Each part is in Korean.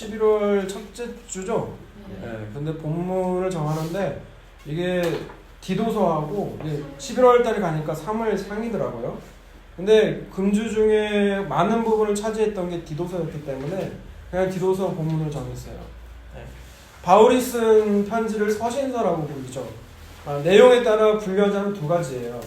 11월 첫째 주죠? 네. 근데 본문을 정하는데 이게 디도서하고 11월 달에 가니까 3월 상이더라고요. 근데 금주 중에 많은 부분을 차지했던 게 디도서였기 때문에 그냥 디도서 본문을 정했어요. 네. 바울이 쓴 편지를 서신서라고 부르죠. 내용에 따라 분류하자면 두 가지예요.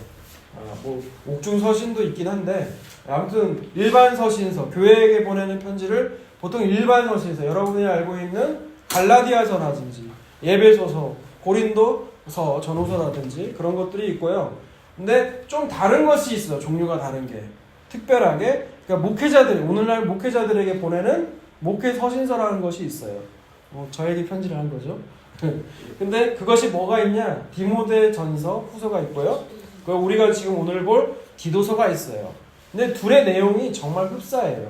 뭐 옥중 서신도 있긴 한데 아무튼 일반 서신서, 교회에게 보내는 편지를 보통 일반 서신서, 여러분이 알고 있는 갈라디아서라든지 에베소서, 고린도서, 전후서라든지 그런 것들이 있고요. 근데 좀 다른 것이 있어요. 종류가 다른 게. 특별하게 그러니까 목회자들, 오늘날 목회자들에게 보내는 목회 서신서라는 것이 있어요. 저에게 편지를 한 거죠. 근데 그것이 뭐가 있냐? 디모데 전서, 후서가 있고요. 우리가 지금 오늘 볼 디도서가 있어요. 근데 둘의 내용이 정말 흡사해요.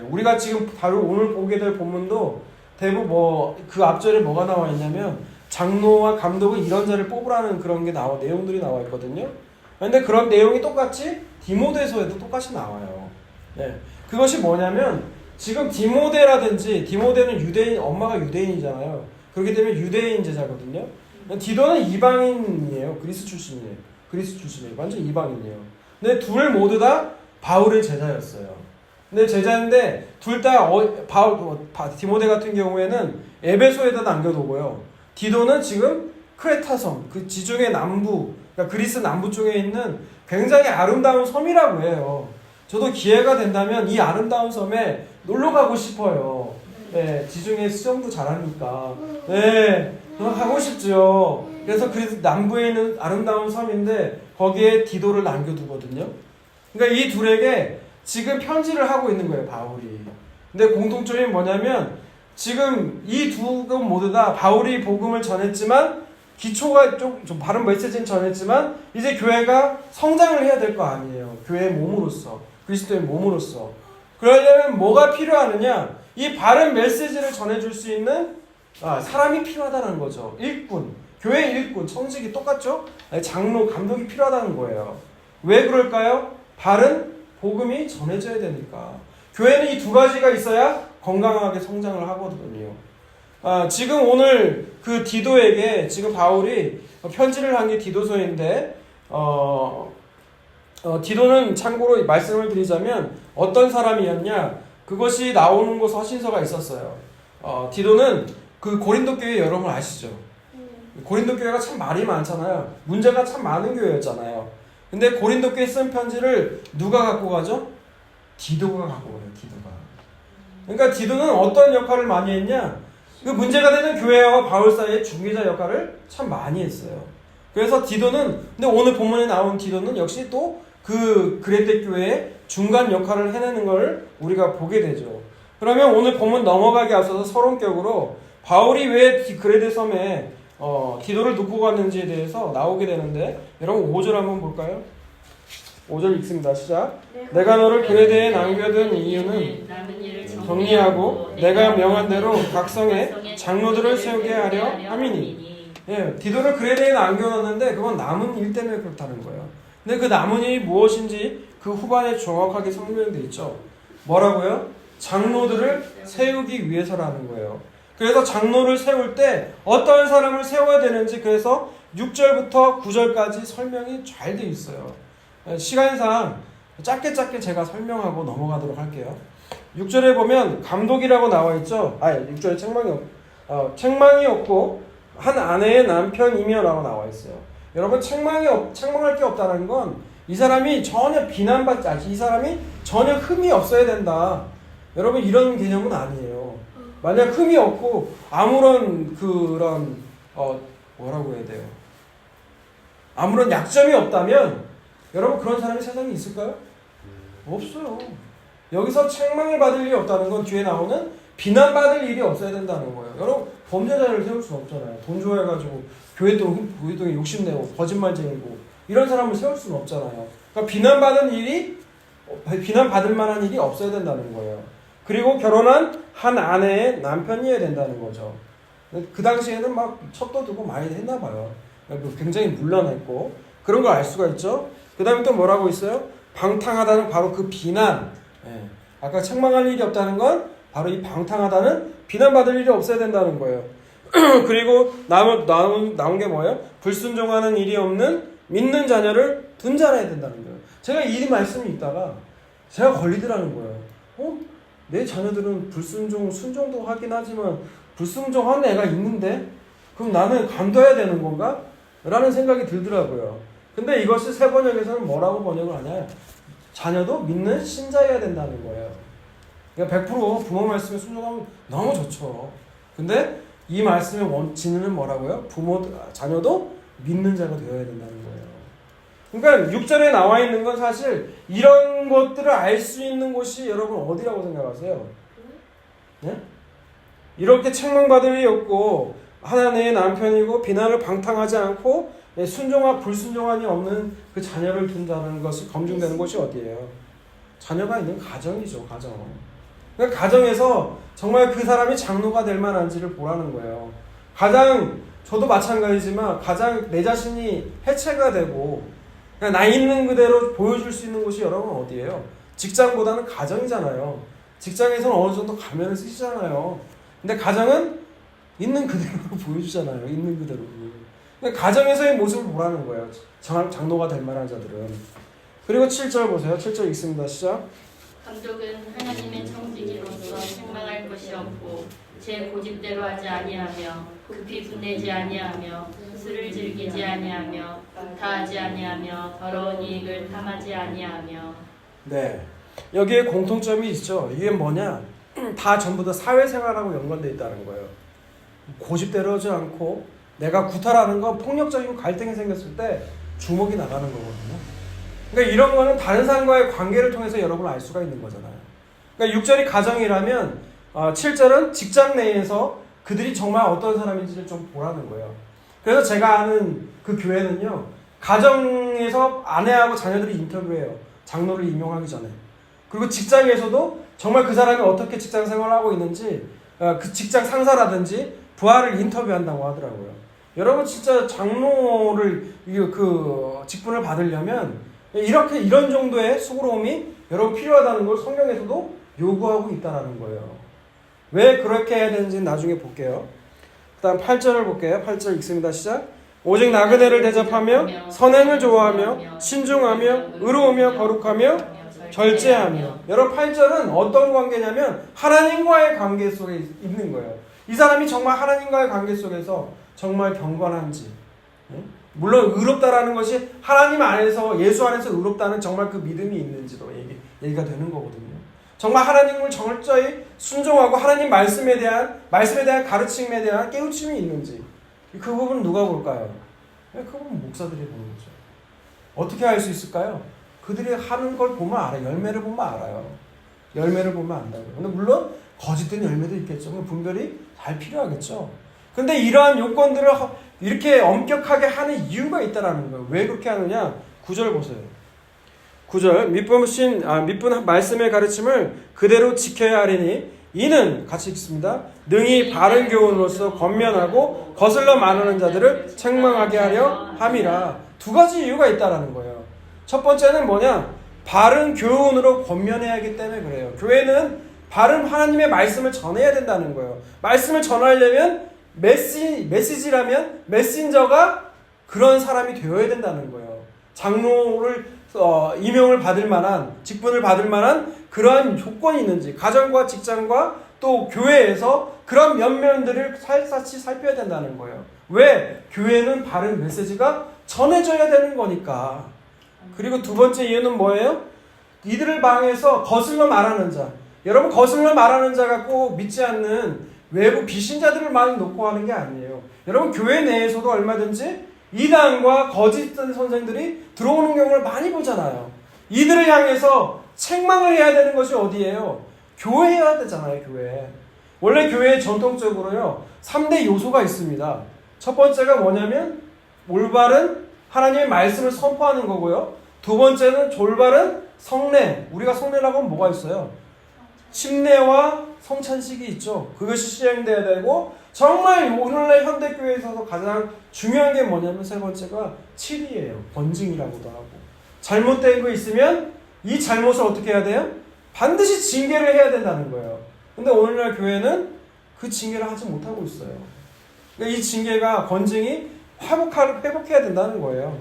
우리가 지금 바로 오늘 보게 될 본문도 대부분 그 앞절에 뭐가 나와 있냐면 장로와 감독은 이런 자를 뽑으라는 그런 게 내용들이 나와 있거든요. 근데 그런 내용이 똑같이 디모데서에도 똑같이 나와요. 그것이 뭐냐면 지금 디모데는 유대인, 엄마가 유대인이잖아요. 그렇기 때문에 유대인 제자거든요. 디도는 이방인이에요. 그리스 출신이에요. 완전 이방인이에요. 근데 둘 모두 다 바울의 제자였어요. 근데 제자인데 둘 다 디모데 같은 경우에는 에베소에다 남겨두고요. 디도는 지금 크레타섬, 그 지중해 남부, 그러니까 그리스 남부 쪽에 있는 굉장히 아름다운 섬이라고 해요. 저도 기회가 된다면 이 아름다운 섬에 놀러 가고 싶어요. 지중해 수영도 잘하니까. 저는 가고 싶죠. 그래서 남부에 있는 아름다운 섬인데 거기에 디도를 남겨두거든요. 그러니까 이 둘에게 지금 편지를 하고 있는 거예요, 바울이. 근데 공통점이 뭐냐면 지금 이 두 분 모두 다 바울이 복음을 전했지만 기초가 좀 바른 메시지는 전했지만 이제 교회가 성장을 해야 될 거 아니에요. 교회의 몸으로서, 그리스도의 몸으로서. 그러려면 뭐가 필요하느냐? 이 바른 메시지를 전해줄 수 있는 사람이 필요하다는 거죠. 일꾼, 교회 일꾼, 청직이 똑같죠? 장로, 감독이 필요하다는 거예요. 왜 그럴까요? 바른 복음이 전해져야 되니까. 교회는 이 두 가지가 있어야 건강하게 성장을 하거든요. 지금 오늘 그 디도에게 지금 바울이 편지를 한 게 디도서인데 디도는 참고로 말씀을 드리자면 어떤 사람이었냐? 그것이 나오는 곳 서신서가 있었어요. 디도는 그 고린도 교회 여러분 아시죠? 고린도 교회가 참 말이 많잖아요. 문제가 참 많은 교회였잖아요. 근데 고린도 교회 쓴 편지를 누가 갖고 가죠? 디도가 갖고 가요. 디도가. 그러니까 디도는 어떤 역할을 많이 했냐? 그 문제가 되는 교회와 바울 사이의 중개자 역할을 참 많이 했어요. 그래서 디도는, 근데 오늘 본문에 나온 디도는 역시 또 그 그레데 교회의 중간 역할을 해내는 걸 우리가 보게 되죠. 그러면 오늘 본문 넘어가기 앞서서 서론격으로 바울이 왜 그레데 섬에 디도를 놓고 갔는지에 대해서 나오게 되는데, 여러분 5절 한번 볼까요? 5절 읽습니다. 시작. 내가 너를 그레데에 남겨둔 이유는 정리하고 내가 명한 대로 각 성에 장로들을 세우게 하려 함이니. 디도를 그레데에 남겨놨는데 그건 남은 일 때문에 그렇다는 거예요. 근데 그 남은 일이 무엇인지 그 후반에 정확하게 설명되어 있죠. 뭐라고요? 장로들을 세우기 위해서라는 거예요. 그래서 장로를 세울 때 어떤 사람을 세워야 되는지 그래서 6절부터 9절까지 설명이 잘 되어 있어요. 시간상 짧게 제가 설명하고 넘어가도록 할게요. 6절에 보면 감독이라고 나와 있죠. 6절에 책망이 없고 한 아내의 남편이며 라고 나와 있어요. 여러분 책망할 게 없다는 건 이 사람이 전혀 이 사람이 전혀 흠이 없어야 된다. 여러분 이런 개념은 아니에요. 만약 흠이 없고 아무런 그런 뭐라고 해야 돼요? 아무런 약점이 없다면 여러분 그런 사람이 세상에 있을까요? 없어요. 여기서 책망을 받을 일이 없다는 건 뒤에 나오는 비난받을 일이 없어야 된다는 거예요. 여러분 범죄자를 세울 수는 없잖아요. 돈 좋아해가지고 교회 돈에 욕심내고 거짓말쟁이고 이런 사람을 세울 수는 없잖아요. 그러니까 비난받을 만한 일이 없어야 된다는 거예요. 그리고 결혼한 한 아내의 남편이어야 된다는 거죠. 그 당시에는 막 첩도 두고 많이 했나 봐요. 굉장히 문란했고 그런 걸 알 수가 있죠. 그 다음에 또 뭐라고 있어요? 방탕하다는 바로 그 비난. 아까 책망할 일이 없다는 건 바로 이 방탕하다는 비난받을 일이 없어야 된다는 거예요. 그리고 나온 게 뭐예요? 불순종하는 일이 없는 믿는 자녀를 둔 자라 해야 된다는 거예요. 제가 이 말씀이 있다가 제가 걸리더라는 거예요. 내 자녀들은 순종도 하긴 하지만 불순종하는 애가 있는데 그럼 나는 간둬야 되는 건가? 라는 생각이 들더라고요. 근데 이것이 새 번역에서는 뭐라고 번역을 하냐? 자녀도 믿는 신자여야 된다는 거예요. 그러니까 100% 부모 말씀에 순종하면 너무 좋죠. 근데 이 말씀의 진리는 뭐라고요? 자녀도 믿는 자가 되어야 된다는 거예요. 그러니까 6절에 나와 있는 건 사실 이런 것들을 알 수 있는 곳이 여러분 어디라고 생각하세요? 네? 이렇게 책망받을 일이 없고 하나님의 남편이고 비난을 방탕하지 않고 불순종함이 없는 그 자녀를 둔다는 것이 검증되는 곳이 어디예요? 자녀가 있는 가정이죠. 가정. 그러니까 가정에서 정말 그 사람이 장로가 될 만한지를 보라는 거예요. 저도 마찬가지지만 가장 내 자신이 해체가 되고 그냥 나 있는 그대로 보여줄 수 있는 곳이 여러분 어디예요? 직장보다는 가정이잖아요. 직장에서는 어느 정도 가면을 쓰시잖아요. 근데 가정은 있는 그대로 보여주잖아요. 있는 그대로. 그러니까 가정에서의 모습을 보라는 거예요. 장로가 될 만한 자들은. 그리고 7절 보세요. 7절 읽습니다. 시작. 감독은 하나님의 청지기로서 책망할 것이 없고 제 고집대로 하지 아니하며 급히 분내지 아니하며 술을 즐기지 아니하며 다하지 아니하며 더러운 이익을 탐하지 아니하며. 네, 여기에 공통점이 있죠. 이게 뭐냐? 다 전부 다 사회생활하고 연관되어 있다는 거예요. 고집대로 하지 않고 내가 구타라는 건 폭력적인 갈등이 생겼을 때 주먹이 나가는 거거든요. 그러니까 이런 거는 다른 사람과의 관계를 통해서 여러분 알 수가 있는 거잖아요. 그러니까 6절이 가정이라면 7절은 직장 내에서 그들이 정말 어떤 사람인지를 좀 보라는 거예요. 그래서 제가 아는 그 교회는요, 가정에서 아내하고 자녀들이 인터뷰해요. 장로를 임용하기 전에. 그리고 직장에서도 정말 그 사람이 어떻게 직장 생활을 하고 있는지 그 직장 상사라든지 부하를 인터뷰한다고 하더라고요. 여러분 진짜 장로를 그 직분을 받으려면 이런 정도의 수고로움이 여러분 필요하다는 걸 성경에서도 요구하고 있다는 거예요. 왜 그렇게 해야 되는지 나중에 볼게요. 그 다음 8절을 볼게요. 8절 읽습니다. 시작. 오직 나그네를 대접하며 선행을 좋아하며 신중하며 의로우며 거룩하며 절제하며. 여러분 8절은 어떤 관계냐면 하나님과의 관계 속에 있는 거예요. 이 사람이 정말 하나님과의 관계 속에서 정말 경건한지, 물론 의롭다라는 것이 하나님 안에서 예수 안에서 의롭다는 정말 그 믿음이 있는지도 얘기가 되는 거거든요. 정말 하나님을 철저히 순종하고 하나님 말씀에 대한 가르침에 대한 깨우침이 있는지 그 부분은 누가 볼까요? 그 부분은 목사들이 보는 거죠. 어떻게 알 수 있을까요? 그들이 하는 걸 보면 알아요. 열매를 보면 알아요. 열매를 보면 안다고요. 근데 물론 거짓된 열매도 있겠죠. 분별이 잘 필요하겠죠. 근데 이러한 요건들을 이렇게 엄격하게 하는 이유가 있다라는 거예요. 왜 그렇게 하느냐? 9절 보세요. 9절 밑분 말씀의 가르침을 그대로 지켜야 하리니 이는 같이 읽습니다. 능히 바른 교훈으로서 권면하고 거슬러 말하는 자들을 책망하게 하려 함이라. 두 가지 이유가 있다라는 거예요. 첫 번째는 뭐냐? 바른 교훈으로 권면해야 하기 때문에 그래요. 교회는 바른 하나님의 말씀을 전해야 된다는 거예요. 말씀을 전하려면 메시지라면 메신저가 그런 사람이 되어야 된다는 거예요. 장로를 임용을 받을 만한, 직분을 받을 만한 그러한 조건이 있는지, 가정과 직장과 또 교회에서 그런 면면들을 살살치 살펴야 된다는 거예요. 왜? 교회는 바른 메시지가 전해져야 되는 거니까. 그리고 두 번째 이유는 뭐예요? 이들을 방해해서 거슬러 말하는 자. 여러분, 거슬러 말하는 자가 꼭 믿지 않는 외부 비신자들을 많이 놓고 하는 게 아니에요. 여러분, 교회 내에서도 얼마든지 이단과 거짓 선생들이 들어오는 경우를 많이 보잖아요. 이들을 향해서 책망을 해야 되는 것이 어디예요? 교회여야 되잖아요. 교회. 원래 교회에 전통적으로요 3대 요소가 있습니다. 첫 번째가 뭐냐면 올바른 하나님의 말씀을 선포하는 거고요. 두 번째는 올바른 성례. 우리가 성례라고 하면 뭐가 있어요? 침례와 성찬식이 있죠. 그것이 시행돼야 되고, 정말 오늘날 현대교회에 있어서 가장 중요한 게 뭐냐면 세 번째가 칠이에요. 번징이라고도 하고. 잘못된 거 있으면 이 잘못을 어떻게 해야 돼요? 반드시 징계를 해야 된다는 거예요. 근데 오늘날 교회는 그 징계를 하지 못하고 있어요. 그러니까 이 징계가 건증이 회복해야 된다는 거예요.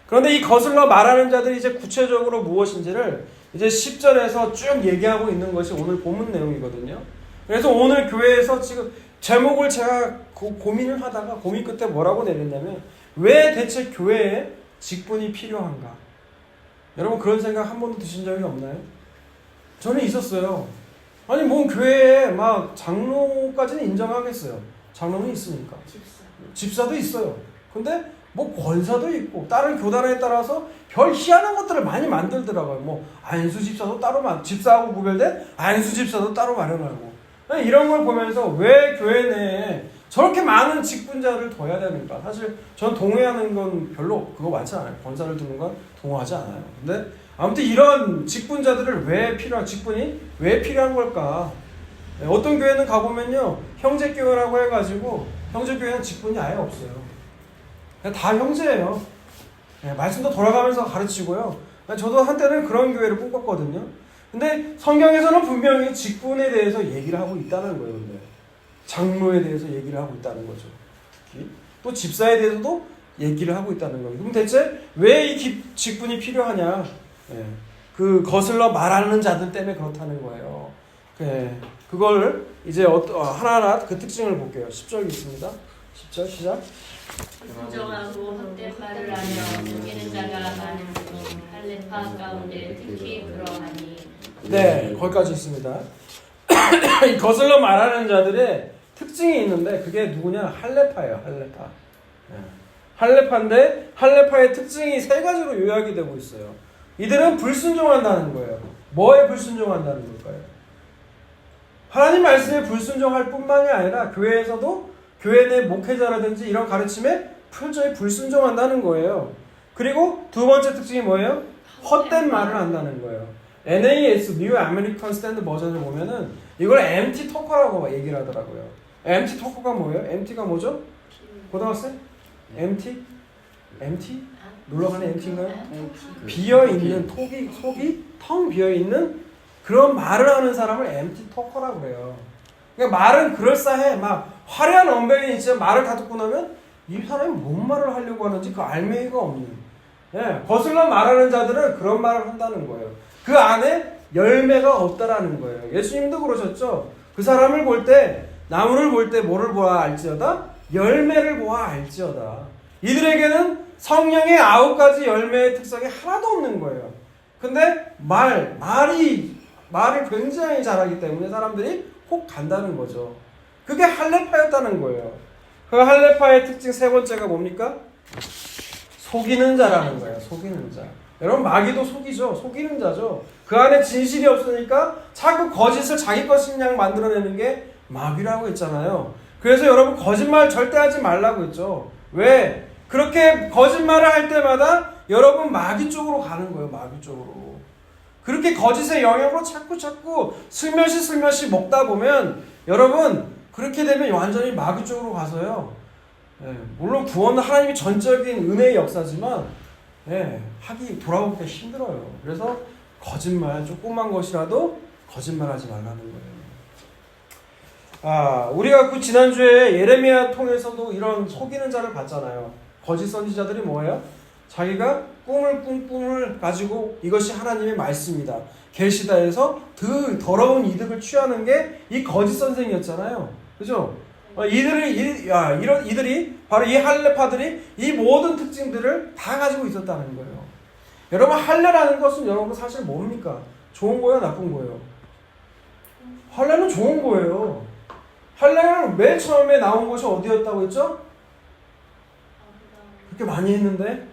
그런데 이 거슬러 말하는 자들이 이제 구체적으로 무엇인지를 이제 10절에서 쭉 얘기하고 있는 것이 오늘 본문 내용이거든요. 그래서 오늘 교회에서 지금 제목을 제가 고민을 하다가 고민 끝에 뭐라고 내렸냐면 왜 대체 교회에 직분이 필요한가? 여러분 그런 생각 한 번도 드신 적이 없나요? 저는 있었어요. 아니 뭐 교회에 막 장로까지는 인정하겠어요. 장로는 있으니까. 집사도 있어요. 근데 뭐 권사도 있고 다른 교단에 따라서 별 희한한 것들을 많이 만들더라고요. 뭐 안수 집사도 따로 집사하고 구별된 안수 집사도 따로 마련하고 이런 걸 보면서 왜 교회 내에 저렇게 많은 직분자를 둬야 되는가? 사실 전 동의하는 건 별로 그거 많지 않아요. 권사를 두는 건 동의하지 않아요. 근데 아무튼 이런 직분자들을 직분이 왜 필요한 걸까? 어떤 교회는 가보면요 형제교회라고 해가지고 형제교회는 직분이 아예 없어요. 그냥 다 형제예요. 말씀도 돌아가면서 가르치고요. 저도 한때는 그런 교회를 꿈꿨거든요. 근데 성경에서는 분명히 직분에 대해서 얘기를 하고 있다는 거예요. 근데 장로에 대해서 얘기를 하고 있다는 거죠. 특히 또 집사에 대해서도 얘기를 하고 있다는 거예요. 그럼 대체 왜 이 직분이 필요하냐? 그 거슬러 말하는 자들 때문에 그렇다는 거예요. 그걸 이제 하나하나 그 특징을 볼게요. 10절 있습니다. 10절 시작. 순정하고 헛된 말을 하며 속이는 자가 많으니 할례파 가운데 특히 그러하니. 네, 거기까지 있습니다. 이 거슬러 말하는 자들의 특징이 있는데 그게 누구냐? 할례파예요. 할례파. 할례파인데 할례파의 특징이 세 가지로 요약이 되고 있어요. 이들은 불순종한다는 거예요. 뭐에 불순종한다는 걸까요? 하나님 말씀에 불순종할 뿐만이 아니라 교회에서도 교회 내 목회자라든지 이런 가르침에 철저히 불순종한다는 거예요. 그리고 두 번째 특징이 뭐예요? 헛된 말을 한다는 거예요. NAS, New American Standard 버전을 보면은 이걸 empty talker라고 얘기를 하더라고요. empty talker가 뭐예요? empty가 뭐죠? 고등학생? empty? 놀러가는 empty인가요? 비어있는, 속이 텅 비어있는 그런 말을 하는 사람을 empty talker라고 그래요. 그러니까 말은 그럴싸해. 막 화려한 언변이 있지만 말을 다 듣고 나면 이 사람이 뭔 말을 하려고 하는지 그 알맹이가 없는. 거슬러 말하는 자들은 그런 말을 한다는 거예요. 그 안에 열매가 없다라는 거예요. 예수님도 그러셨죠. 그 사람을 볼 때, 나무를 볼 때 뭐를 보아 알지어다? 열매를 보아 알지어다. 이들에게는 성령의 9가지 열매의 특성이 하나도 없는 거예요. 근데 말이 굉장히 잘하기 때문에 사람들이 혹 간다는 거죠. 그게 할례파였다는 거예요. 그 할례파의 특징 세 번째가 뭡니까? 속이는 자라는 거예요. 속이는 자. 여러분 마귀도 속이죠. 속이는 자죠. 그 안에 진실이 없으니까 자꾸 거짓을 자기 것인 양 만들어내는 게 마귀라고 했잖아요. 그래서 여러분 거짓말 절대 하지 말라고 했죠. 왜? 그렇게 거짓말을 할 때마다 여러분 마귀 쪽으로 가는 거예요. 마귀 쪽으로. 그렇게 거짓의 영역으로 자꾸 슬며시 먹다 보면 여러분 그렇게 되면 완전히 마귀 쪽으로 가서요. 물론 구원은 하나님이 전적인 은혜의 역사지만 돌아오기가 힘들어요. 그래서 거짓말, 조그만 것이라도 거짓말하지 말라는 거예요. 우리가 그 지난주에 예레미야 통해서도 이런 속이는 자를 봤잖아요. 거짓 선지자들이 뭐예요? 자기가 꿈을 가지고 이것이 하나님의 말씀이다. 계시다에서 그 더러운 이득을 취하는 게 이 거짓 선생이었잖아요. 그죠? 이들이 바로 이 할례파들이 이 모든 특징들을 다 가지고 있었다는 거예요. 여러분 할례라는 것은 여러분 사실 뭡니까? 좋은 거예요, 나쁜 거예요? 할례는 좋은 거예요. 할례는 맨 처음에 나온 것이 어디였다고 했죠? 그렇게 많이 했는데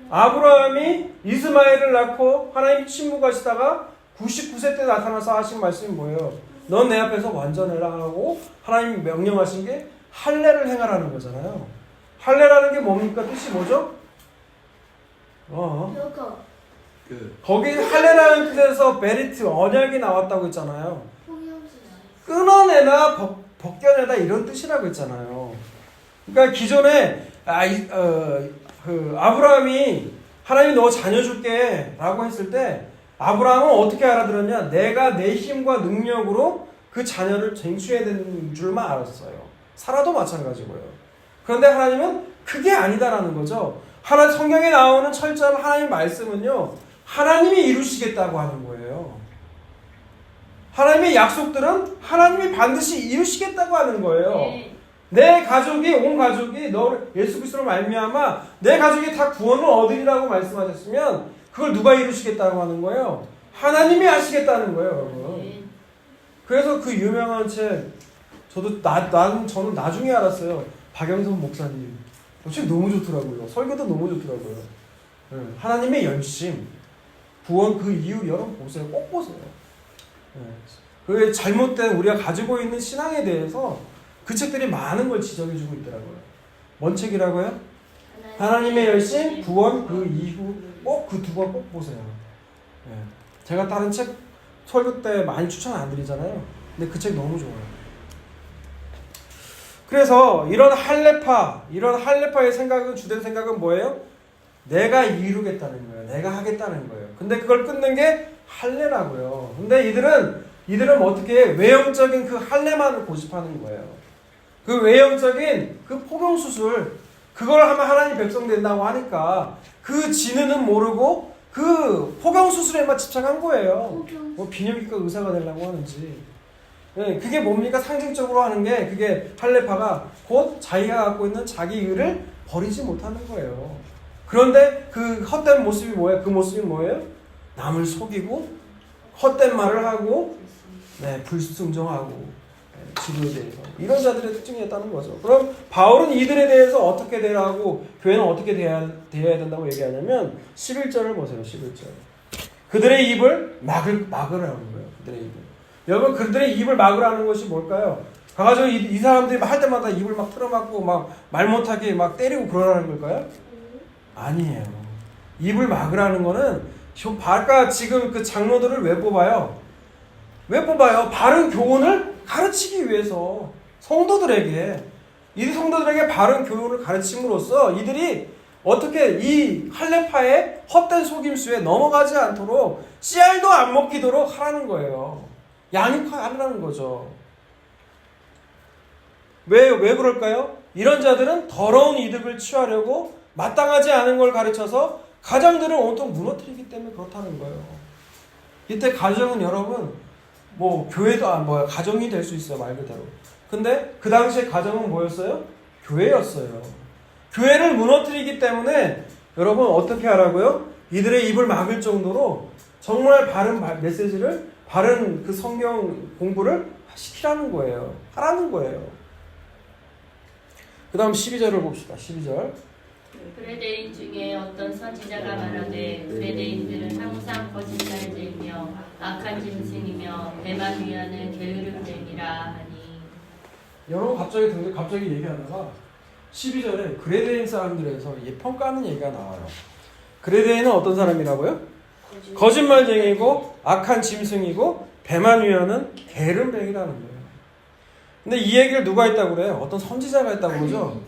아브라함이 이스마엘을 낳고 하나님이 침묵하시다가 99세 때 나타나서 하신 말씀이 뭐예요? 넌 내 앞에서 완전해라 하고 하나님이 명령하신 게 할례를 행하라는 거잖아요. 할례라는 게 뭡니까? 뜻이 뭐죠? 거기 할례라는 뜻에서 베리트, 언약이 나왔다고 했잖아요. 끊어내다, 벗겨내다 이런 뜻이라고 했잖아요. 그러니까 기존에 아브라함이 하나님이 너 자녀 줄게 라고 했을 때 아브라함은 어떻게 알아들었냐? 내가 내 힘과 능력으로 그 자녀를 쟁취해야 되는 줄만 알았어요. 사라도 마찬가지고요. 그런데 하나님은 그게 아니다라는 거죠. 하나님 성경에 나오는 철저한 하나님 말씀은요, 하나님이 이루시겠다고 하는 거예요. 하나님의 약속들은 하나님이 반드시 이루시겠다고 하는 거예요. 네. 내 가족이, 온 가족이 너 예수 그리스도로 말미암아 내 가족이 다 구원을 얻으리라고 말씀하셨으면 그걸 누가 이루시겠다고 하는 거예요? 하나님이 하시겠다는 거예요, 여러분. 네. 그래서 그 유명한 책, 저는 나중에 알았어요. 박영선 목사님. 그 책 너무 좋더라고요. 설교도 너무 좋더라고요. 하나님의 열심, 구원 그 이유 여러분 보세요. 꼭 보세요. 그 잘못된 우리가 가지고 있는 신앙에 대해서 그 책들이 많은 걸 지적해주고 있더라고요. 뭔 책이라고요? 하나님의 열심, 구원 그 이후 꼭 그 두 권 꼭 보세요. 제가 다른 책 설교 때 많이 추천 안 드리잖아요. 근데 그 책 너무 좋아요. 그래서 이런 할레파의 생각은, 주된 생각은 뭐예요? 내가 이루겠다는 거예요. 내가 하겠다는 거예요. 근데 그걸 끊는 게 할례라고요. 근데 이들은 어떻게 외형적인 그 할례만을 고집하는 거예요. 그 외형적인 그 포경수술, 그걸 하면 하나님 백성 된다고 하니까 그 진의는 모르고 그 포경수술에만 집착한 거예요. 뭐 비뇨기과 의사가 되려고 하는지. 그게 뭡니까? 상징적으로 하는 게, 그게 할레파가 곧 자기가 갖고 있는 자기 의를 버리지 못하는 거예요. 그런데 그 헛된 모습이 뭐예요? 그 모습이 뭐예요? 남을 속이고 헛된 말을 하고 불순종하고 지도에 대해서 이런 자들의 특징이었다는 거죠. 그럼 바울은 이들에 대해서 어떻게 대하고 교회는 어떻게 대해야 된다고 얘기하냐면 11절을 보세요. 11절. 그들의 입을 막으라는 거예요. 그들의 입을. 여러분, 그들의 입을 막으라는 것이 뭘까요? 가가지고 이 사람들이 할 때마다 입을 막 틀어막고 막 말 못하게 막 때리고 그러라는 걸까요? 아니에요. 입을 막으라는 거는 아까 지금 그 장로들을 왜 뽑아요? 왜 뽑아요? 바른 교훈을 가르치기 위해서 성도들에게 바른 교훈을 가르침으로써 이들이 어떻게 이 할레파의 헛된 속임수에 넘어가지 않도록 씨알도 안 먹히도록 하라는 거예요. 양육하라는 거죠. 왜 그럴까요? 이런 자들은 더러운 이득을 취하려고 마땅하지 않은 걸 가르쳐서 가정들을 온통 무너뜨리기 때문에 그렇다는 거예요. 이때 가정은 여러분 교회도 가정이 될 수 있어요, 말 그대로. 근데 그 당시에 가정은 뭐였어요? 교회였어요. 교회를 무너뜨리기 때문에 여러분 어떻게 하라고요? 이들의 입을 막을 정도로 정말 바른 메시지를, 바른 그 성경 공부를 시키라는 거예요. 하라는 거예요. 그 다음 12절을 봅시다. 12절. 그레데인 중에 어떤 선지자가 말하되 그레데인들은 항상 거짓말쟁이며 악한 짐승이며 배만 위하는 게으름쟁이라 하니. 여러분 갑자기 얘기하다가 12절에 그레데인 사람들에서 평가하는 얘기가 나와요. 그레데인은 어떤 사람이라고요? 거짓말쟁이고 악한 짐승이고 배만 위하는 게으름쟁이라는 거예요. 근데 이 얘기를 누가 했다고 그래요? 어떤 선지자가 했다고 그러죠?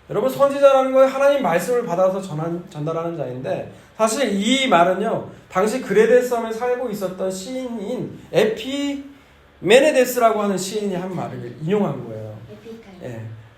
여러분, 선지자라는 건 하나님 말씀을 받아서 전달하는 자인데, 사실 이 말은요, 당시 그레데 섬에 살고 있었던 시인인 에피메네데스라고 하는 시인이 한 말을 인용한 거예요.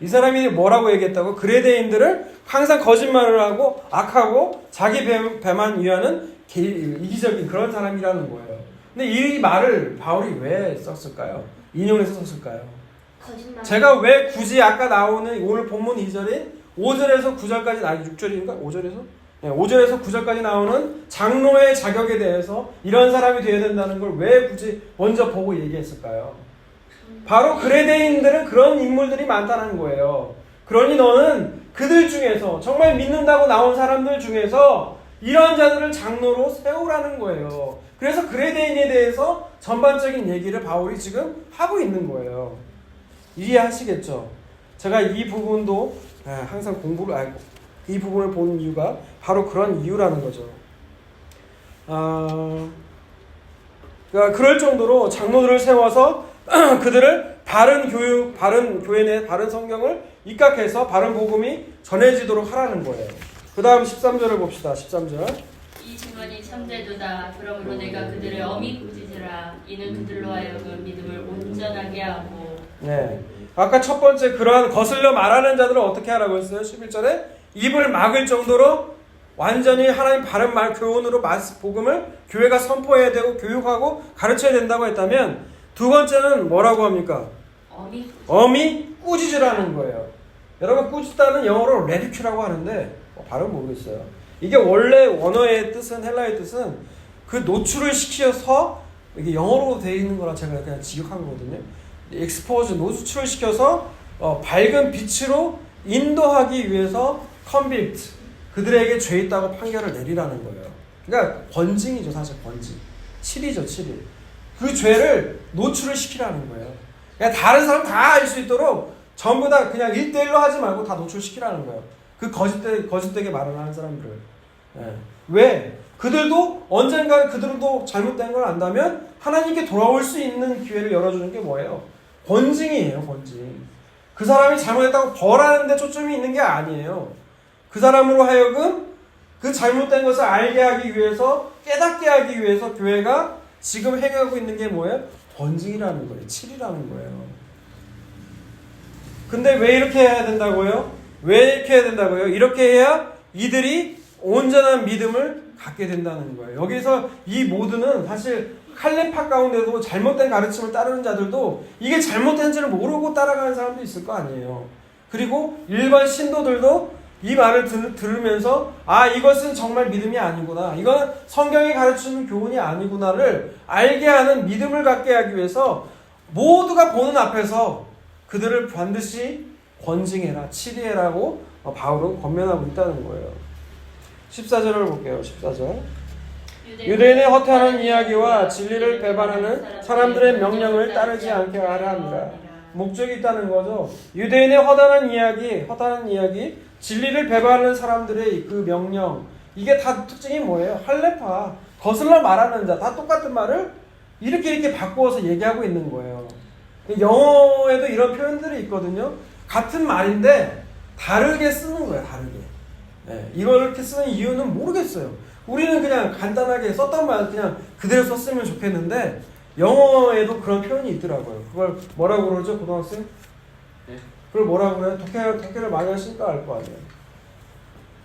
이 사람이 뭐라고 얘기했다고? 그레데인들을 항상 거짓말을 하고 악하고 자기 배만 위하는 이기적인 그런 사람이라는 거예요. 근데 이 말을 바울이 왜 썼을까요? 인용해서 썼을까요? 거짓말. 제가 왜 굳이 아까 나오는 오늘 본문 2절인 5절에서 9절까지, 아니 6절인가? 5절에서? 5절에서 9절까지 나오는 장로의 자격에 대해서 이런 사람이 되어야 된다는 걸 왜 굳이 먼저 보고 얘기했을까요? 바로 그레데인들은 그런 인물들이 많다는 거예요. 그러니 너는 그들 중에서 정말 믿는다고 나온 사람들 중에서 이런 자들을 장로로 세우라는 거예요. 그래서 그레데인에 대해서 전반적인 얘기를 바울이 지금 하고 있는 거예요. 이해하시겠죠? 제가 이 부분도 항상 이 부분을 보는 이유가 바로 그런 이유라는 거죠. 그러니까 그럴 정도로 장로들을 세워서 그들을 바른 교육, 바른 교회 내 바른 성경을 입각해서 바른 복음이 전해지도록 하라는 거예요. 그 다음 13절을 봅시다. 13절. 이 증언이 참되도다. 그러므로 내가 그들의 어미 꾸짖으라. 이는 그들로 하여금 믿음을 온전하게 하고. 네. 아까 첫 번째 그러한 거슬려 말하는 자들은 어떻게 하라고 했어요? 11절에 입을 막을 정도로 완전히 하나님 바른 말 교훈으로 복음을 교회가 선포해야 되고 교육하고 가르쳐야 된다고 했다면, 두 번째는 뭐라고 합니까? 어미 꾸짖으라는 거예요. 여러분, 꾸짖다는 영어로 레디큐라고 하는데 발음 모르겠어요. 이게 원래 원어의 뜻은, 헬라의 뜻은 그 노출을 시켜서, 이게 영어로 되어 있는 거라 제가 그냥 직역한 거거든요. 익스포즈, 노출을 시켜서 밝은 빛으로 인도하기 위해서 컨빅트, 그들에게 죄 있다고 판결을 내리라는 거예요. 그러니까 권징이죠. 사실 권징. 7이죠. 7일. 그 죄를 노출을 시키라는 거예요. 그냥 다른 사람 다 알 수 있도록 전부 다 그냥 1대1로 하지 말고 다 노출시키라는 거예요. 그 거짓되게 말을 하는 사람들을. 예. 왜? 그들도 언젠가 그들도 잘못된 걸 안다면 하나님께 돌아올 수 있는 기회를 열어주는 게 뭐예요? 권징이에요. 권징. 그 사람이 잘못했다고 벌하는 데 초점이 있는 게 아니에요. 그 사람으로 하여금 그 잘못된 것을 알게 하기 위해서, 깨닫게 하기 위해서 교회가 지금 행하고 있는 게 뭐예요? 권징이라는 거예요. 7이라는 거예요. 근데 왜 이렇게 해야 된다고요? 왜 이렇게 해야 된다고요? 이렇게 해야 이들이 온전한 믿음을 갖게 된다는 거예요. 여기서 이 모두는 사실 칼레파 가운데도 잘못된 가르침을 따르는 자들도 이게 잘못된지를 모르고 따라가는 사람도 있을 거 아니에요. 그리고 일반 신도들도 이 말을 들으면서 이것은 정말 믿음이 아니구나, 이건 성경이 가르치는 교훈이 아니구나를 알게 하는 믿음을 갖게 하기 위해서 모두가 보는 앞에서 그들을 반드시 권징해라, 치리해라고 바울은 권면하고 있다는 거예요. 14절을 볼게요. 14절. 유대인의 허탄한 이야기와 진리를 배반하는 사람들의 명령을 따르지 않게 하라 합니다. 목적이 있다는 거죠. 유대인의 허탄한 이야기, 진리를 배반하는 사람들의 그 명령, 이게 다 특징이 뭐예요? 할레파, 거슬러 말하는 자, 다 똑같은 말을 이렇게 바꾸어서 얘기하고 있는 거예요. 영어에도 이런 표현들이 있거든요. 같은 말인데 다르게 쓰는 거예요. 다르게. 네, 이걸 이렇게 쓰는 이유는 모르겠어요. 우리는 그냥 간단하게 썼던 말 그냥 그대로 썼으면 좋겠는데 영어에도 그런 표현이 있더라고요. 그걸 뭐라고 그러죠, 고등학생? 네. 그걸 뭐라고 그래요? 독해를 많이 하시니까 알 거 아니에요.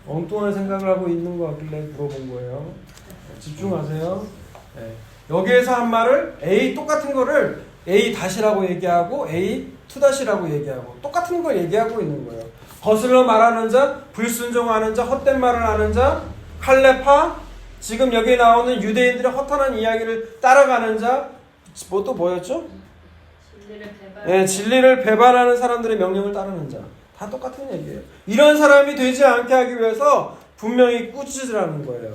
엉뚱한 생각을 하고 있는 거 같길래 물어본 거예요. 네, 집중하세요. 네. 여기에서 한 말을 똑같은 거를 A-라고 얘기하고 A-라고 얘기하고 똑같은 걸 얘기하고 있는 거예요. 거슬러 말하는 자, 불순종하는 자, 헛된 말을 하는 자, 칼레파, 지금 여기에 나오는 유대인들의 허탄한 이야기를 따라가는 자, 또 뭐였죠? 진리를 배반하는 사람들의 명령을 따르는 자. 다 똑같은 얘기예요. 이런 사람이 되지 않게 하기 위해서 분명히 꾸짖으라는 거예요.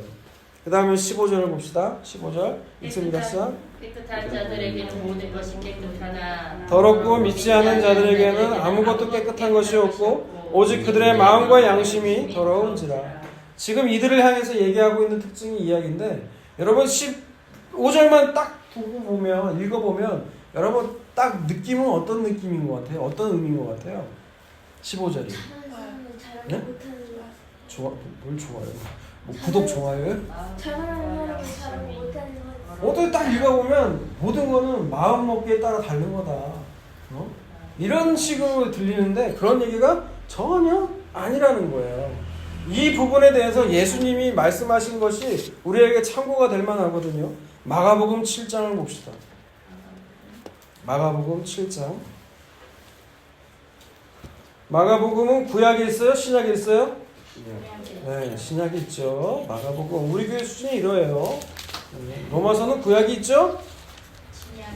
그 다음에 15절을 봅시다. 15절 읽습니다. 깨끗한 자들에게는 모든 것이 깨끗하나 더럽고 믿지 않은 자들에게는 아무것도 깨끗한 것이 없고 오직 그들의 마음과 양심이 더러운지라. 지금 이들을 향해서 얘기하고 있는 특징이 이야기인데, 여러분 15절만 딱 두고 보면, 읽어보면 여러분 딱 느낌은 어떤 느낌인 것 같아요? 어떤 의미인 것 같아요? 15절이. 네? 뭘 좋아요? 뭐 구독 좋아요요? 어떻게 딱 읽어보면 모든 거는 마음 먹기에 따라 다른 거다. 이런 식으로 들리는데 그런 얘기가 전혀 아니라는 거예요. 이 부분에 대해서 예수님이 말씀하신 것이 우리에게 참고가 될 만하거든요. 마가복음 7장을 봅시다. 마가복음 7장. 마가복음은 구약이 있어요? 신약이 있어요? 네, 신약이 있죠. 마가복음. 우리 교회 수준이 이러해요. 로마서는 구약이 있죠?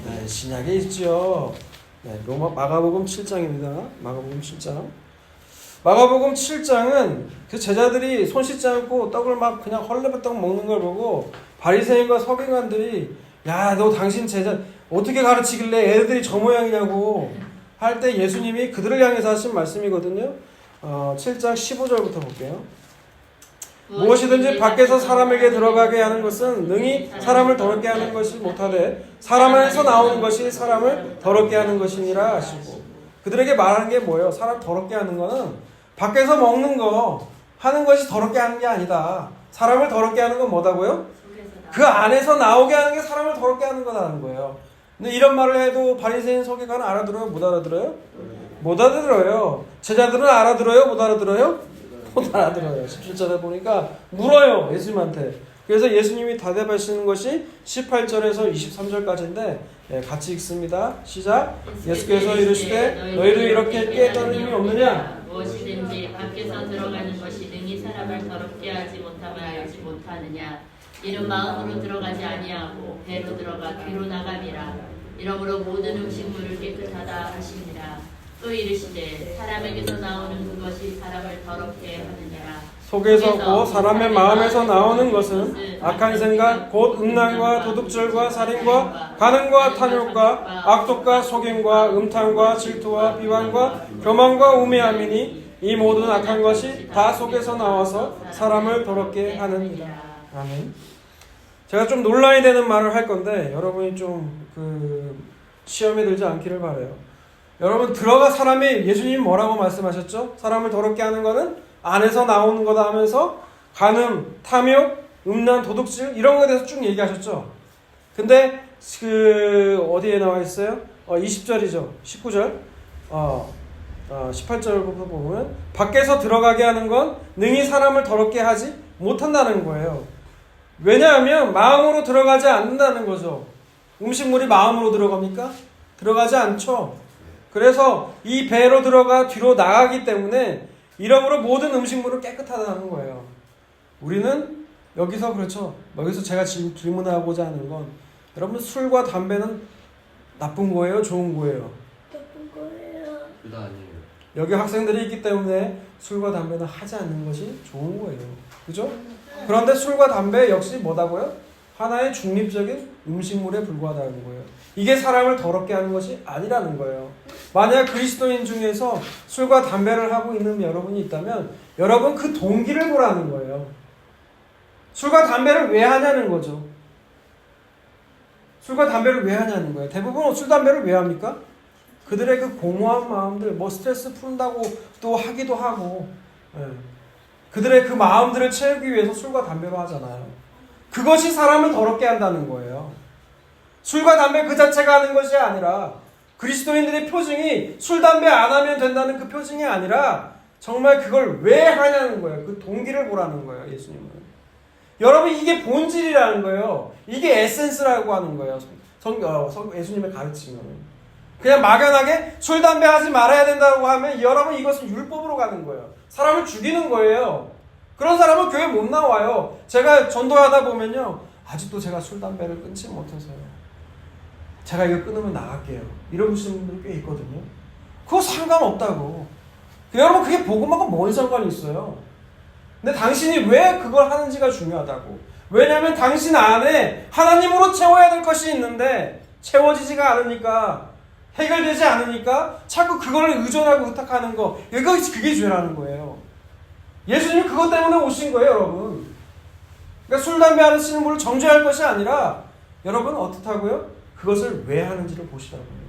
네, 신약이 있죠. 네, 마가복음 7장입니다. 마가복음 7장. 마가복음 7장은 그 제자들이 손 씻지 않고 떡을 막 그냥 헐레벌떡 먹는 걸 보고 바리새인과 서기관들이 야, 너 당신 제자 어떻게 가르치길래 애들이 저 모양이냐고 할 때 예수님이 그들을 향해서 하신 말씀이거든요. 7장 15절부터 볼게요. 무엇이든지 밖에서 사람에게 들어가게 하는 것은 능히 사람을 더럽게 하는 것이 못하되 사람 안에서 나오는 것이 사람을 더럽게 하는 것이니라 하시고, 그들에게 말하는 게 뭐예요? 사람 더럽게 하는 거는 밖에서 먹는 거 하는 것이 더럽게 하는 게 아니다. 사람을 더럽게 하는 건 뭐다고요? 속에서 나. 그 안에서 나오게 하는 게 사람을 더럽게 하는 거라는 거예요. 근데 이런 말을 해도 바리새인 서기관은 알아들어요? 못 알아들어요? 못 알아들어요. 제자들은 알아들어요? 못 알아들어요? 못 알아들어요. 17절에 보니까 물어요, 예수님한테. 그래서 예수님이 대답하시는 것이 18절에서 23절까지인데 같이 읽습니다. 시작. 예수께서 이르시되 너희도 이렇게 깨달음이 없느냐? 무엇이든지 밖에서 들어가는 것이 능히 사람을 더럽게 하지 못함을 알지 못하느냐? 이는 마음으로 들어가지 아니하고 배로 들어가 귀로 나감이라. 이러므로 모든 음식물을 깨끗하다 하시니라. 또 이르시되 사람에게서 나오는 그것이 사람을 더럽게 하느니라. 속에서 사람의 마음에서 나오는 것은 악한 생각, 곧 음란과 도둑질과 살인과 간음과 탐욕과 악독과 속임과 음탕과 질투와 비방과 교만과 우매함이니 이 모든 악한 것이 다 속에서 나와서 사람을 더럽게 하느니라. 아멘. 제가 좀 논란이 되는 말을 할 건데 여러분이 좀 시험에 들지 않기를 바라요. 여러분 들어가 사람이 예수님이 뭐라고 말씀하셨죠? 사람을 더럽게 하는 거는 안에서 나오는 거다 하면서 간음, 탐욕, 음란, 도둑질 이런 거에 대해서 쭉 얘기하셨죠. 근데 어디에 나와 있어요? 20절이죠. 19절. 18절부터 보면 밖에서 들어가게 하는 건 능히 사람을 더럽게 하지 못한다는 거예요. 왜냐하면 마음으로 들어가지 않는다는 거죠. 음식물이 마음으로 들어갑니까? 들어가지 않죠. 그래서 이 배로 들어가 뒤로 나가기 때문에 이러므로 모든 음식물은 깨끗하다는 거예요. 우리는 여기서 그렇죠. 여기서 제가 질문하고자 하는 건 여러분 술과 담배는 나쁜 거예요? 좋은 거예요? 나쁜 거예요. 둘 다 아니에요. 여기 학생들이 있기 때문에 술과 담배는 하지 않는 것이 좋은 거예요. 그죠? 그런데 술과 담배 역시 뭐다고요? 하나의 중립적인 음식물에 불과하다는 거예요. 이게 사람을 더럽게 하는 것이 아니라는 거예요. 만약 그리스도인 중에서 술과 담배를 하고 있는 여러분이 있다면 여러분 그 동기를 보라는 거예요. 술과 담배를 왜 하냐는 거죠. 술과 담배를 왜 하냐는 거예요. 대부분 술, 담배를 왜 합니까? 그들의 그 공허한 마음들, 스트레스 푼다고 또 하기도 하고, 그들의 그 마음들을 채우기 위해서 술과 담배로 하잖아요. 그것이 사람을 더럽게 한다는 거예요. 술과 담배 그 자체가 하는 것이 아니라 그리스도인들의 표징이 술, 담배 안 하면 된다는 그 표징이 아니라 정말 그걸 왜 하냐는 거예요. 그 동기를 보라는 거예요, 예수님은. 여러분 이게 본질이라는 거예요. 이게 에센스라고 하는 거예요. 예수님의 가르침은. 그냥 막연하게 술, 담배 하지 말아야 된다고 하면 여러분 이것은 율법으로 가는 거예요. 사람을 죽이는 거예요. 그런 사람은 교회 못 나와요. 제가 전도하다 보면요. 아직도 제가 술, 담배를 끊지 못해서요. 제가 이거 끊으면 나갈게요. 이러시는 분들 꽤 있거든요. 그거 상관없다고. 여러분 그게 복음하고 뭔 상관이 있어요. 근데 당신이 왜 그걸 하는지가 중요하다고. 왜냐하면 당신 안에 하나님으로 채워야 될 것이 있는데 채워지지가 않으니까, 해결되지 않으니까 자꾸 그걸 의존하고 의탁하는 거, 그게 죄라는 거예요. 예수님이 그것 때문에 오신 거예요, 여러분. 그러니까 술, 담배 하시는 분을 정죄할 것이 아니라 여러분 어떻다고요? 그것을 왜 하는지를 보시라고요.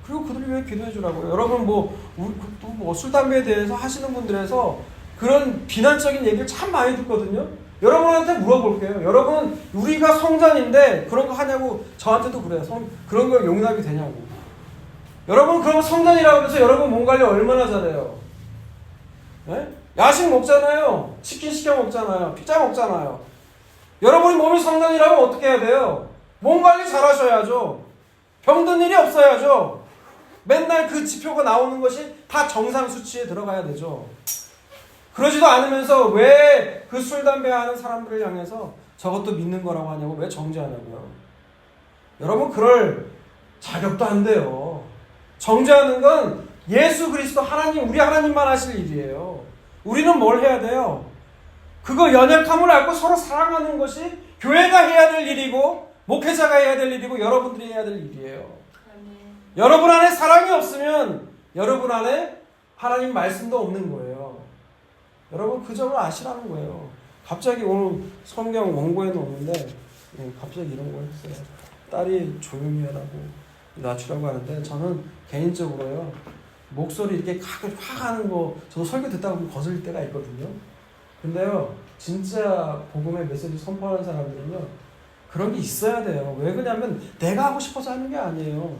그리고 그들을 위해 기도해 주라고요. 여러분 술, 담배에 대해서 하시는 분들에서 그런 비난적인 얘기를 참 많이 듣거든요. 여러분한테 물어볼게요. 여러분 우리가 성전인데 그런 거 하냐고 저한테도 그래요. 그런 거 용납이 되냐고. 여러분 그럼 성전이라고 해서 여러분 몸 관리 얼마나 잘해요? 네? 야식 먹잖아요. 치킨 시켜 먹잖아요. 피자 먹잖아요. 여러분이 몸이 성전이라면 어떻게 해야 돼요? 몸 관리 잘 하셔야죠. 병든 일이 없어야죠. 맨날 그 지표가 나오는 것이 다 정상 수치에 들어가야 되죠. 그러지도 않으면서 왜 그 술, 담배 하는 사람들을 향해서 저것도 믿는 거라고 하냐고 왜 정죄하냐고요. 여러분 그럴 자격도 안 돼요. 정죄하는 건 예수 그리스도 하나님, 우리 하나님만 하실 일이에요. 우리는 뭘 해야 돼요? 그거 연약함을 알고 서로 사랑하는 것이 교회가 해야 될 일이고 목회자가 해야 될 일이고 여러분들이 해야 될 일이에요. 아멘. 여러분 안에 사랑이 없으면 여러분 안에 하나님 말씀도 없는 거예요. 여러분 그 점을 아시라는 거예요. 갑자기 오늘 성경 원고에 놓는데 갑자기 이런 걸 했어요. 딸이 조용히 하라고 낮추라고 하는데 저는 개인적으로요. 목소리 이렇게 확 하는 거 저도 설교 듣다 보면 거슬릴 때가 있거든요. 근데요. 진짜 복음의 메시지 선포하는 사람들은요, 그런 게 있어야 돼요. 왜 그러냐면 내가 하고 싶어서 하는 게 아니에요.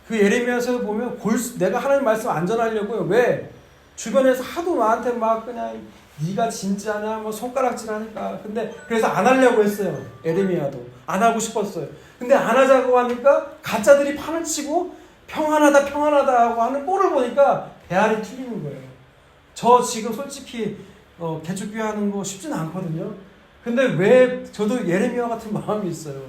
그 예레미야서에 보면 내가 하나님 말씀 안 전하려고요. 왜? 주변에서 하도 나한테 막 그냥 네가 진짜냐 뭐 손가락질하니까. 근데 그래서 안 하려고 했어요. 예레미야도 안 하고 싶었어요. 근데 안 하자고 하니까 가짜들이 판을 치고 평안하다 하고 하는 꼴을 보니까 대안이 틀리는 거예요. 저 지금 솔직히 개척교회 하는 거 쉽진 않거든요. 근데 왜 저도 예레미야 같은 마음이 있어요.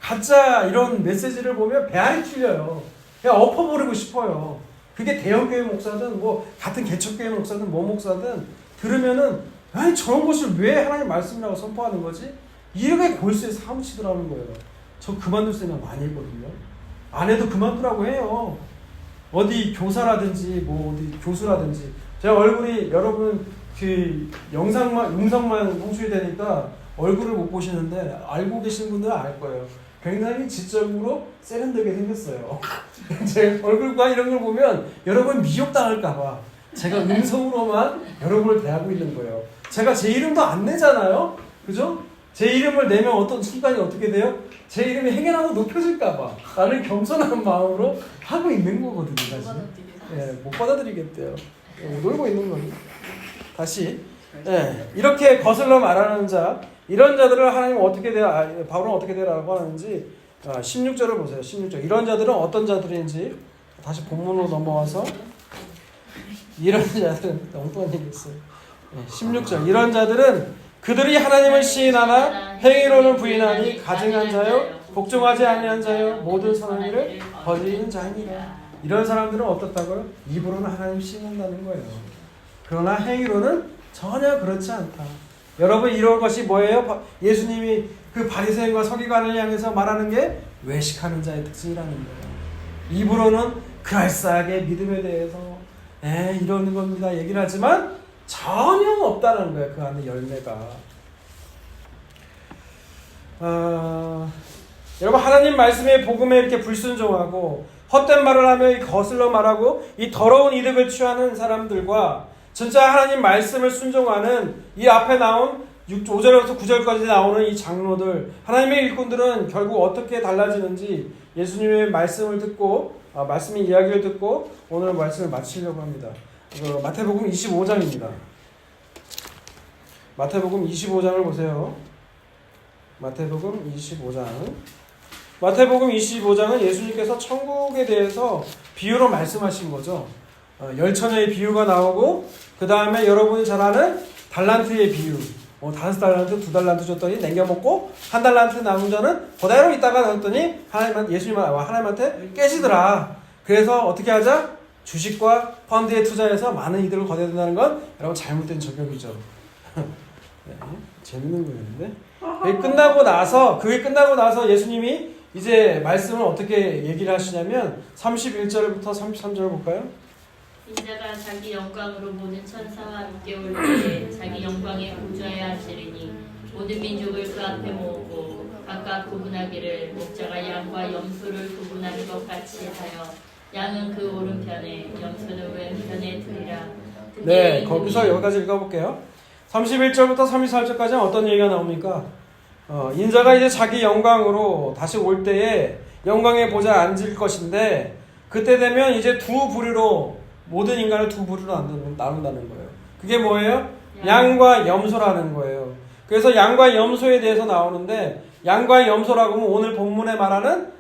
가짜 이런 메시지를 보면 배알이 틀려요. 그냥 엎어버리고 싶어요. 그게 대형교회 목사든 뭐 같은 개척교회 목사든 뭐 목사든 들으면은 아니 저런 것을 왜 하나님 말씀이라고 선포하는 거지? 이렇게 골수에 사무치더라는 거예요. 저 그만둘 생각 많이 했거든요. 안 해도 그만두라고 해요. 어디 교사라든지 뭐 어디 교수라든지 제가 얼굴이 여러분 그 음성만 송출이 되니까 얼굴을 못 보시는데 알고 계신 분들은 알 거예요. 굉장히 지적으로 세련되게 생겼어요. 제 얼굴과 이런 걸 보면 여러분 미혹당할까봐 제가 음성으로만 여러분을 대하고 있는 거예요. 제가 제 이름도 안 내잖아요. 그죠? 제 이름을 내면 어떤 순간이 어떻게 돼요? 제 이름이 행여라도 높여질까봐 나는 겸손한 마음으로 하고 있는 거거든요. 사실. 예, 못 받아들이겠대요. 놀고 있는 거니. 다시 이렇게 거슬러 말하는 자, 이런 자들을 하나님은 어떻게 바울은 어떻게 되라고 하는지 16절을 보세요. 16절. 이런 자들은 어떤 자들인지 다시 본문으로 넘어와서 이런 자들은 엉뚱한 얘기했어요. 16절. 이런 자들은 그들이 하나님을 시인하나 행위로는 부인하니 가증한 자요 복종하지 아니한 자요 모든 선한 일을 벌리는 자니라. 이런 사람들은 어떻다고요? 입으로는 하나님 시인한다는 거예요. 그러나 행위로는 전혀 그렇지 않다. 여러분 이런 것이 뭐예요? 예수님이 그 바리새인과 서기관을 향해서 말하는 게 외식하는 자의 특징이라는 거예요. 입으로는 그럴싸하게 믿음에 대해서 이러는 겁니다 얘기를 하지만 전혀 없다는 거예요. 그 안에 열매가. 여러분 하나님 말씀에 복음에 이렇게 불순종하고 헛된 말을 하며 거슬러 말하고 이 더러운 이득을 취하는 사람들과 진짜 하나님 말씀을 순종하는 이 앞에 나온 5절부터 9절까지 나오는 이 장로들, 하나님의 일꾼들은 결국 어떻게 달라지는지 예수님의 말씀을 듣고 말씀의 이야기를 듣고 오늘 말씀을 마치려고 합니다. 마태복음 25장입니다. 마태복음 25장을 보세요. 마태복음 25장. 마태복음 25장은 예수님께서 천국에 대해서 비유로 말씀하신 거죠. 열처녀의 비유가 나오고 그 다음에 여러분이 잘 아는 달란트의 비유. 5달란트, 2달란트 줬더니 남겨먹고 1달란트 남은 자는 그대로 있다가 줬더니 하나님한테 깨지더라. 그래서 어떻게 하자? 주식과 펀드에 투자해서 많은 이득을 거둬야 된다는 건 여러분 잘못된 적용이죠. 네, 재밌는 거였는데 그게 끝나고 나서 예수님이 이제 말씀을 어떻게 얘기를 하시냐면 31절부터 33절을 볼까요? 인자가 자기 영광으로 모든 천사와 함께 올 때에 자기 영광의 보좌에 앉으리니 모든 민족을 그 앞에 모으고 각각 구분하기를 목자가 양과 염소를 구분하는 것 같이 하여 양은 그 오른편에 염소는 왼편에 두리라. 네, 거기서 여기까지 읽어볼게요. 31절부터 34절까지는 어떤 얘기가 나옵니까? 인자가 이제 자기 영광으로 다시 올 때에 영광의 보좌에 앉을 것인데 그때 되면 이제 두 부류로 모든 인간을 두 부류로 나눈다는 거예요. 그게 뭐예요? 양과 염소라는 거예요. 그래서 양과 염소에 대해서 나오는데 양과 염소라고 하면 오늘 본문에 말하는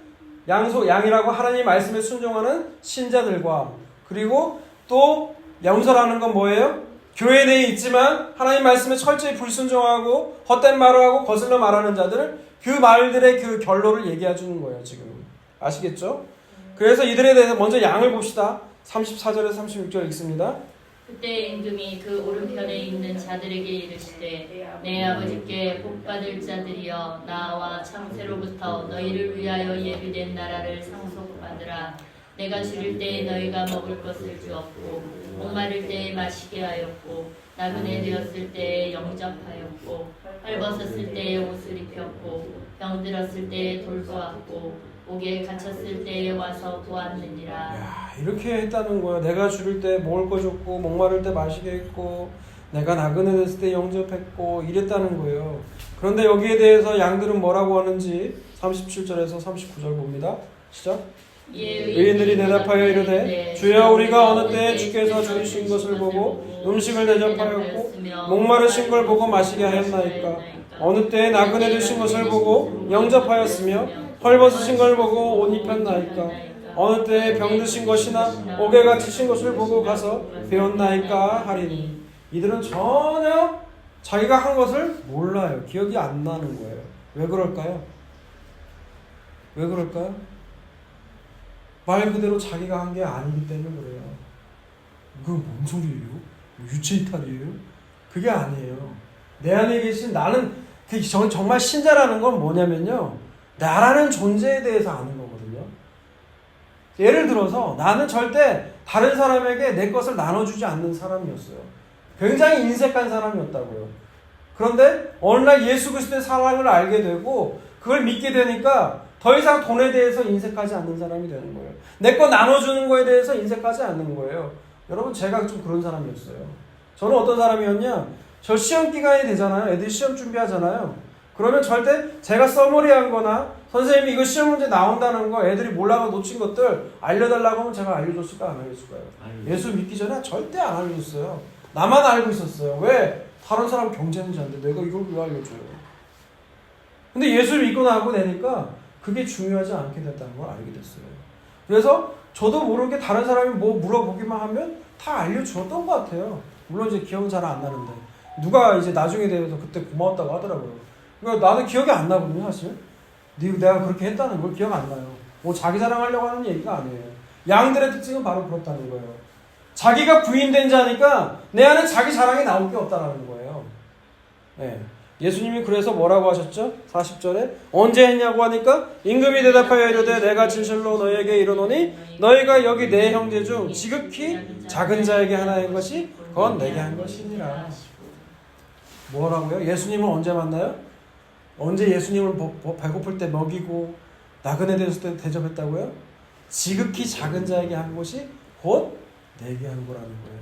양이라고 하나님 말씀에 순종하는 신자들과 그리고 또 염소라는 건 뭐예요? 교회 내에 있지만 하나님 말씀에 철저히 불순종하고 헛된 말을 하고 거슬러 말하는 자들 그 말들의 그 결론을 얘기해 주는 거예요. 지금 아시겠죠? 그래서 이들에 대해서 먼저 양을 봅시다. 34절에서 36절 읽습니다. 그때 임금이 그 오른편에 있는 자들에게 이르시되 내 아버지께 복받을 자들이여 나와 창세로부터 너희를 위하여 예비된 나라를 상속받으라. 내가 줄일 때에 너희가 먹을 것을 주었고 목마를 때에 마시게 하였고 나그네 되었을 때에 영접하였고 헐벗었을 때에 옷을 입혔고 병들었을 때에 돌보았고 옥에 갇혔을 때에 와서 보았느니라. 이렇게 했다는 거야. 내가 줄일 때 먹을 거 줬고 목마를 때 마시게 했고 내가 나그네 됐을 때 영접했고 이랬다는 거예요. 그런데 여기에 대해서 양들은 뭐라고 하는지 37절에서 39절 봅니다. 시작. 의인들이 대답하여 이르되 주여 우리가 어느 때에 주께서 주이신 것을 보고 음식을 대접하였고 목마르신 걸 보고 마시게 하였나이까. 어느 때에 나그네 되신 것을 보고 영접하였으며 헐벗으신 걸 보고 옷 입혔나이까. 어느 때에 병드신 것이나 옥에 갇히신 것을 보고 가서 배웠나이까 하리니. 이들은 전혀 자기가 한 것을 몰라요. 기억이 안 나는 거예요. 왜 그럴까요? 왜 그럴까요? 말 그대로 자기가 한 게 아니기 때문에 그래요. 그건 뭔 소리예요? 유체이탈이에요? 그게 아니에요. 내 안에 계신 나는 정말 신자라는 건 뭐냐면요, 나라는 존재에 대해서 아는 거거든요. 예를 들어서 나는 절대 다른 사람에게 내 것을 나눠주지 않는 사람이었어요. 굉장히 인색한 사람이었다고요. 그런데 어느 날 예수 그리스도의 사랑을 알게 되고 그걸 믿게 되니까 더 이상 돈에 대해서 인색하지 않는 사람이 되는 거예요. 내 거 나눠주는 거에 대해서 인색하지 않는 거예요. 여러분, 제가 좀 그런 사람이었어요. 저는 어떤 사람이었냐? 저 시험 기간이 되잖아요. 애들이 시험 준비하잖아요. 그러면 절대 제가 써머리한 거나 선생님이 이거 시험 문제 나온다는 거 애들이 몰라서 놓친 것들 알려달라고 하면 제가 알려줬을까요? 안 알려줬을까요? 예수 믿기 전에 절대 안 알려줬어요. 나만 알고 있었어요. 왜? 다른 사람 경쟁인지 아는데 내가 이걸 왜 알려줘요? 근데 예수를 믿고 나고 나니까 그게 중요하지 않게 됐다는 걸 알게 됐어요. 그래서 저도 모르게 다른 사람이 뭐 물어보기만 하면 다 알려주었던 것 같아요. 물론 이제 기억은 잘 안 나는데 누가 이제 나중에 대해서 그때 고마웠다고 하더라고요. 그러니까 나는 기억이 안 나거든요, 사실. 내가 그렇게 했다는 걸 기억 안 나요. 뭐 자기 자랑하려고 하는 얘기가 아니에요. 양들의 특징은 바로 그렇다는 거예요. 자기가 부인된 자니까 내 안에 자기 자랑이 나올 게 없다는 거예요. 네. 예수님이 그래서 뭐라고 하셨죠? 40절에 언제 했냐고 하니까 임금이 대답하여 이르되 내가 진실로 너희에게 이르노니 너희가 여기 내 형제 중 지극히 작은 자에게 하나인 것이 그건 내게 한 것이니라. 뭐라고요? 예수님을 언제 만나요? 언제 예수님을 배고플 때 먹이고 나그네 됐을 때 대접했다고요? 지극히 작은 자에게 한 것이 곧 내게 한 거라는 거예요.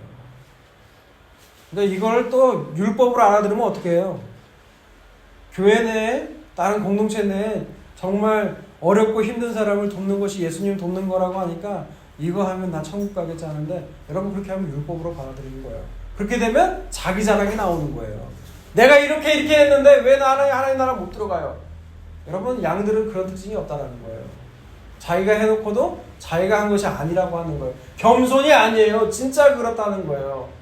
그러니까 이걸 또 율법으로 알아들으면 어떻게 해요? 교회 내에, 다른 공동체 내에 정말 어렵고 힘든 사람을 돕는 것이 예수님 돕는 거라고 하니까 이거 하면 나 천국 가겠지 하는데, 여러분 그렇게 하면 율법으로 받아들이는 거예요. 그렇게 되면 자기 자랑이 나오는 거예요. 내가 이렇게 했는데 왜 나는 하나님 나라 못 들어가요? 여러분, 양들은 그런 특징이 없다는 거예요. 자기가 해놓고도 자기가 한 것이 아니라고 하는 거예요. 겸손이 아니에요. 진짜 그렇다는 거예요.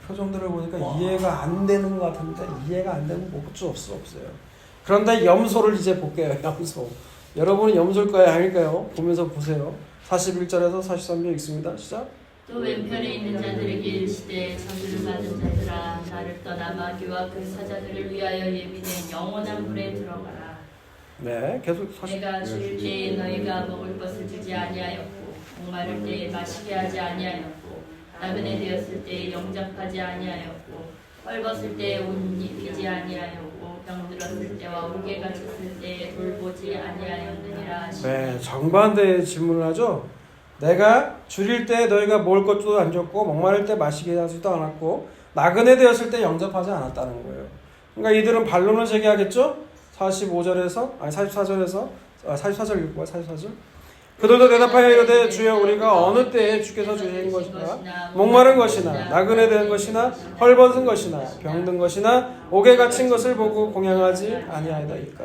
표정들을 보니까 이해가 안 되는 것 같은데, 이해가 안 되면 뭐 어쩔 수 없어요. 그런데 염소를 이제 볼게요. 염소. 여러분은 염소일 거예요, 아닐까요? 보면서 보세요. 41절에서 43절 읽습니다. 시작. 또 왼편에 있는 자들에게 이르시되 저주를 받은 자들아 나를 떠나 마귀와 그 사자들을 위하여 예비된 영원한 불에 들어가라. 네, 계속 내가 줄 때에 너희가 먹을 것을 주지 아니하였고 목마를 때에 마시게 하지 아니하였고 나그네 되었을 때에 영접하지 아니하였고 헐벗을 때에 옷 입히지 아니하였고 병들었을 때와 옥에 갇혔을 때에 돌보지 아니하였느니라. 네, 정반대의 질문을 하죠. 내가 줄일 때 너희가 먹을 것도 안 줬고 목마를 때 마시게 하지도 않았고 나그네 되었을 때 영접하지 않았다는 거예요. 그러니까 이들은 반론을 제기하겠죠. 44절에서 44절 읽고 44절. 그들도 대답하여 이르되 주여 우리가 어느 때에 주께서 주신 것이나 목마른 것이나 나그네 된 것이나 헐벗은 것이나 병든 것이나 옥에 갇힌 것을 보고 공양하지 아니하이다이까.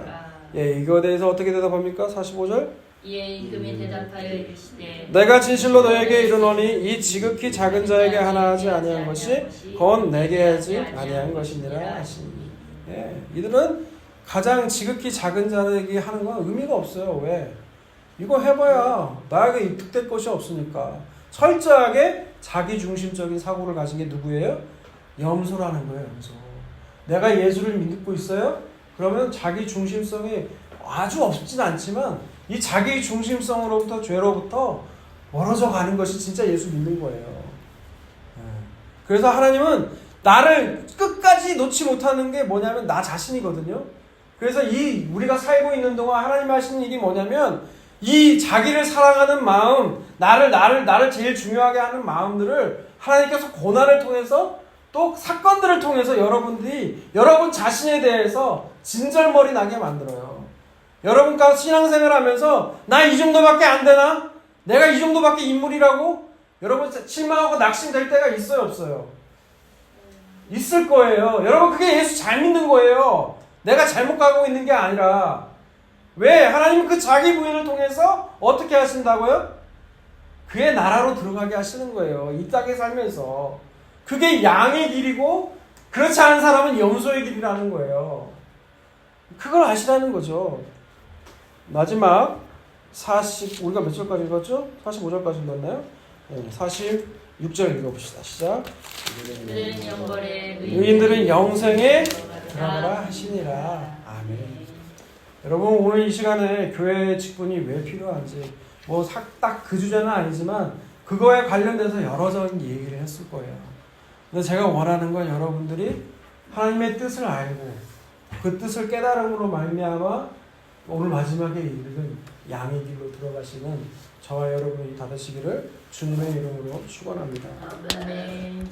예, 이거에 대해서 어떻게 대답합니까? 45절. 이에 임금이 대답하여 이르시되 내가 진실로 너에게 이르노니 이 지극히 작은 자에게 하나 하지 아니한 것이 건 내게 하지 아니한 것이니라 하시니. 예, 이들은 가장 지극히 작은 자에게 하는 건 의미가 없어요. 왜? 이거 해봐야 나에게 이득될 것이 없으니까. 철저하게 자기중심적인 사고를 가진 게 누구예요? 염소라는 거예요. 염소. 내가 예수를 믿고 있어요? 그러면 자기중심성이 아주 없진 않지만 이 자기중심성으로부터 죄로부터 멀어져 가는 것이 진짜 예수 믿는 거예요. 그래서 하나님은 나를 끝까지 놓지 못하는 게 뭐냐면 나 자신이거든요. 그래서 우리가 살고 있는 동안 하나님 하시는 일이 뭐냐면 이 자기를 사랑하는 마음, 나를 제일 중요하게 하는 마음들을 하나님께서 고난을 통해서 또 사건들을 통해서 여러분들이 여러분 자신에 대해서 진절머리 나게 만들어요. 여러분과 신앙생활 하면서 나 이 정도밖에 안 되나? 내가 이 정도밖에 인물이라고? 여러분 실망하고 낙심될 때가 있어요, 없어요? 있을 거예요. 여러분 그게 예수 잘 믿는 거예요. 내가 잘못 가고 있는 게 아니라. 왜? 하나님은 그 자기 부인을 통해서 어떻게 하신다고요? 그의 나라로 들어가게 하시는 거예요. 이 땅에 살면서. 그게 양의 길이고 그렇지 않은 사람은 염소의 길이라는 거예요. 그걸 아시라는 거죠. 마지막 우리가 몇 절까지 읽었죠? 45절까지 읽었나요? 네, 46절 읽어봅시다. 시작. 그들은 영벌에 의인들은 영생에 들어가라 하시니라. 아멘. 여러분 오늘 이 시간에 교회의 직분이 왜 필요한지 딱 그 주제는 아니지만 그거에 관련돼서 여러저런 얘기를 했을 거예요. 근데 제가 원하는 건 여러분들이 하나님의 뜻을 알고 그 뜻을 깨달음으로 말미암아 오늘 마지막에 이르는 양의 길로 들어가시는 저와 여러분이 다 되시기를 주님의 이름으로 축원합니다. 아멘.